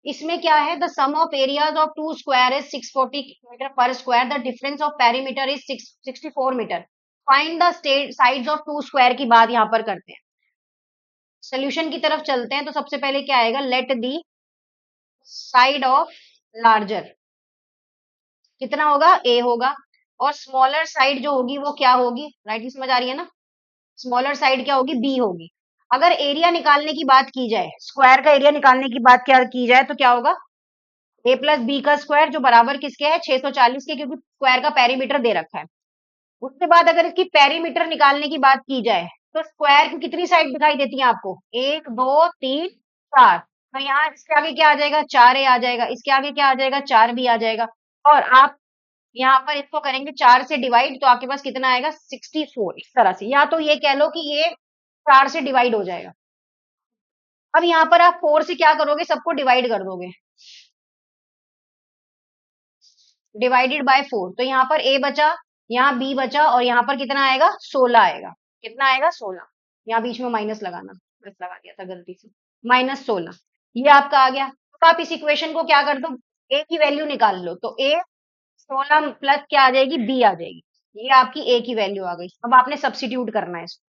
इसमें क्या है, the sum of areas of two square is 640 metre पर square, the difference of perimeter is 64 metre, find the sides of two square की बात यहाँ पर करते हैं। सोल्यूशन की तरफ चलते हैं, तो सबसे पहले क्या आएगा, let the side of larger कितना होगा, ए होगा, और स्मॉलर साइड जो होगी वो क्या होगी, राइट में समझ आ रही है ना, स्मॉलर साइड क्या होगी, बी होगी। अगर एरिया निकालने की बात की जाए, स्क्वायर का एरिया निकालने की बात क्या की जाए, तो क्या होगा, ए प्लस बी का स्क्वायर, जो बराबर किसके है, 640 के, क्योंकि स्क्वायर का पेरीमीटर दे रखा है। उसके बाद अगर इसकी पेरीमीटर निकालने की बात की जाए, तो स्क्वायर की कितनी साइड दिखाई देती है आपको, एक दो तीन चार, तो यहाँ इसके आगे क्या आ जाएगा, चार ए आ जाएगा, इसके आगे क्या आ जाएगा, चार बी आ जाएगा, और आप यहाँ पर इसको करेंगे चार से डिवाइड, तो आपके पास कितना आएगा, 64, इस तरह से, या तो ये कह लो कि ये चार से डिवाइड हो जाएगा। अब यहाँ पर आप फोर से क्या करोगे, सबको डिवाइड कर दोगे, डिवाइडेड बाय फोर, तो यहाँ पर ए बचा, यहाँ बी बचा, और यहाँ पर कितना आएगा, 16 आएगा, कितना आएगा, 16, यहाँ बीच में माइनस लगाना, बस लगा दिया था गलती से, -16, ये आपका आ गया। तो आप इस इक्वेशन को क्या कर दो, ए की वैल्यू निकाल लो, तो ए 16 प्लस क्या आ जाएगी, बी आ जाएगी, ये आपकी ए की वैल्यू आ गई। अब आपने सब्सिट्यूट करना है इसको,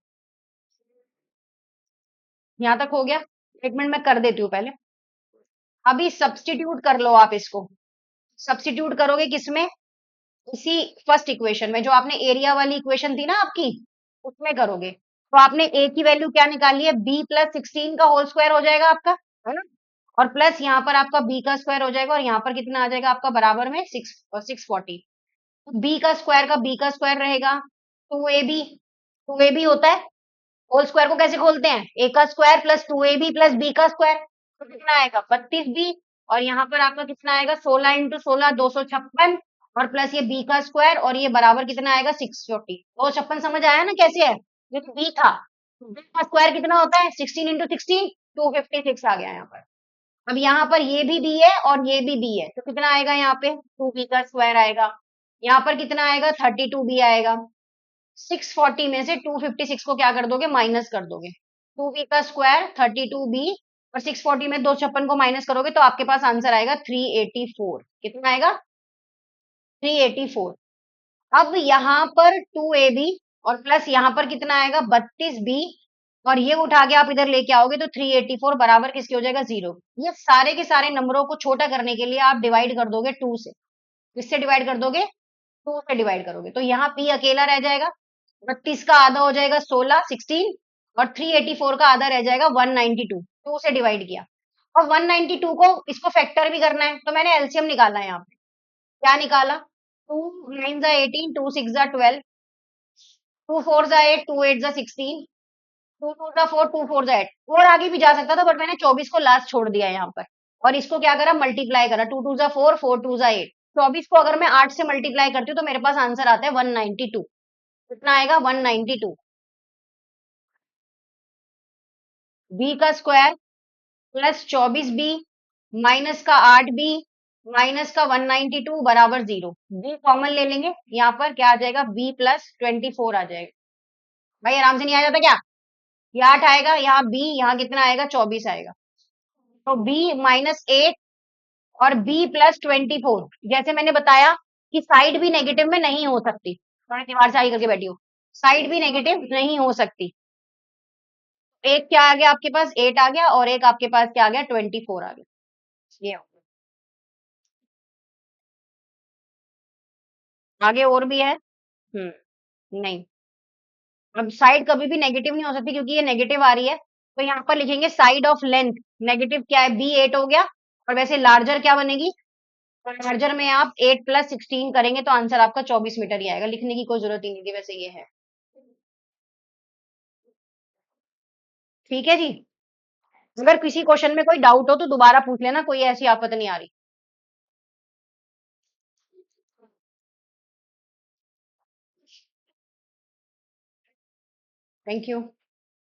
यहाँ तक हो गया, एक मिनट मैं कर देती हूँ पहले, अभी सब्स्टिट्यूट कर लो आप इसको, सब्स्टिट्यूट करोगे किसमें, इसी फर्स्ट इक्वेशन में, जो आपने एरिया वाली इक्वेशन थी ना आपकी, उसमें करोगे, तो आपने ए की वैल्यू क्या निकाली है, बी प्लस 16 का होल स्क्वायर हो जाएगा आपका, है ना, और प्लस यहाँ पर आपका बी का स्क्वायर हो जाएगा, और यहाँ पर कितना आ जाएगा आपका, बराबर में 640, बी का स्क्वायर रहेगा, two A B, two A B होता है, होल स्क्वायर को कैसे खोलते हैं, ए का square plus two A B plus B का स्क्वायर, तो कितना आएगा, 32 बी, और यहाँ पर आपका कितना आएगा, 16 × 16 256, और प्लस ये बी का स्क्वायर, और ये बराबर कितना आएगा, 640, 256 समझ आया ना कैसे है, ये तो बी था, बी का स्क्वायर कितना होता है, 16 × 16, 256 आ गया यहाँ पर। अब यहाँ पर ये भी बी है और ये भी बी है, तो कितना आएगा यहाँ पे, 2b का स्क्वायर आएगा, यहाँ पर कितना आएगा, 32b आएगा, 640 में से 256 को क्या कर दोगे, माइनस कर दोगे, 2b का स्क्वायर 32b, और 640 में 256 को माइनस करोगे, तो आपके पास आंसर आएगा 384, कितना आएगा, 384। अब यहाँ पर 2ab और प्लस यहाँ पर कितना आएगा, 32b, और ये उठा के आप इधर लेके आओगे, तो 384 बराबर किसके हो जाएगा, 0। ये सारे के सारे नंबरों को छोटा करने के लिए आप डिवाइड कर दोगे 2 से, किससे डिवाइड कर दोगे, 2 से डिवाइड करोगे, तो यहाँ p अकेला रह जाएगा, 32 का आधा हो जाएगा 16, और 384 का आधा रह जाएगा 192, 2 से डिवाइड किया, और 192 को इसको फैक्टर भी करना है, तो मैंने एलसीएम निकाला है यहाँ पे, क्या निकाला, 2 9 × 18, 2 6 12, 2 4 8, 2 8 16, 2 2 4, 2 4 8, और आगे भी जा सकता था, बट मैंने 24 को लास्ट छोड़ दिया यहाँ पर, और इसको क्या करा, मल्टीप्लाई करा, 2 2 4, 4 2 8, 24 को अगर मैं 8 से मल्टीप्लाई करती हूँ, तो मेरे पास आंसर आता है 192, कितना आएगा, 192, बी का स्क्वायर प्लस 24b माइनस का 8b माइनस का 192 बराबर 0, बी कॉमन ले लेंगे, यहाँ पर क्या आ जाएगा, b प्लस 24 आ जाएगा, भाई आराम से नहीं आ जाता क्या, ये 8 आएगा, यहाँ b, यहाँ कितना आएगा, 24 आएगा, तो b -8 और b प्लस 24, जैसे मैंने बताया कि साइड भी नेगेटिव में नहीं हो सकती, थोड़ी दीवार से आगे करके बैठी हो, साइड भी नेगेटिव नहीं हो सकती, एक क्या आ गया आपके पास, 8 आ गया, और एक आपके पास क्या आ गया, 24 आ गया, ये हो गया। आगे और भी है, नहीं, अब साइड कभी भी नेगेटिव नहीं हो सकती, क्योंकि ये नेगेटिव आ रही है, तो यहाँ पर लिखेंगे साइड ऑफ लेंथ, नेगेटिव क्या है, बी 8 हो गया, और वैसे लार्जर क्या बनेगी, तो लार्जर में आप 8 प्लस 16 करेंगे, तो आंसर आपका 24 मीटर ही आएगा, लिखने की कोई जरूरत ही नहीं थी, वैसे ये है, ठीक है जी। अगर किसी क्वेश्चन में कोई डाउट हो तो दोबारा पूछ लेना, कोई ऐसी आफत नहीं आ रही। Thank you.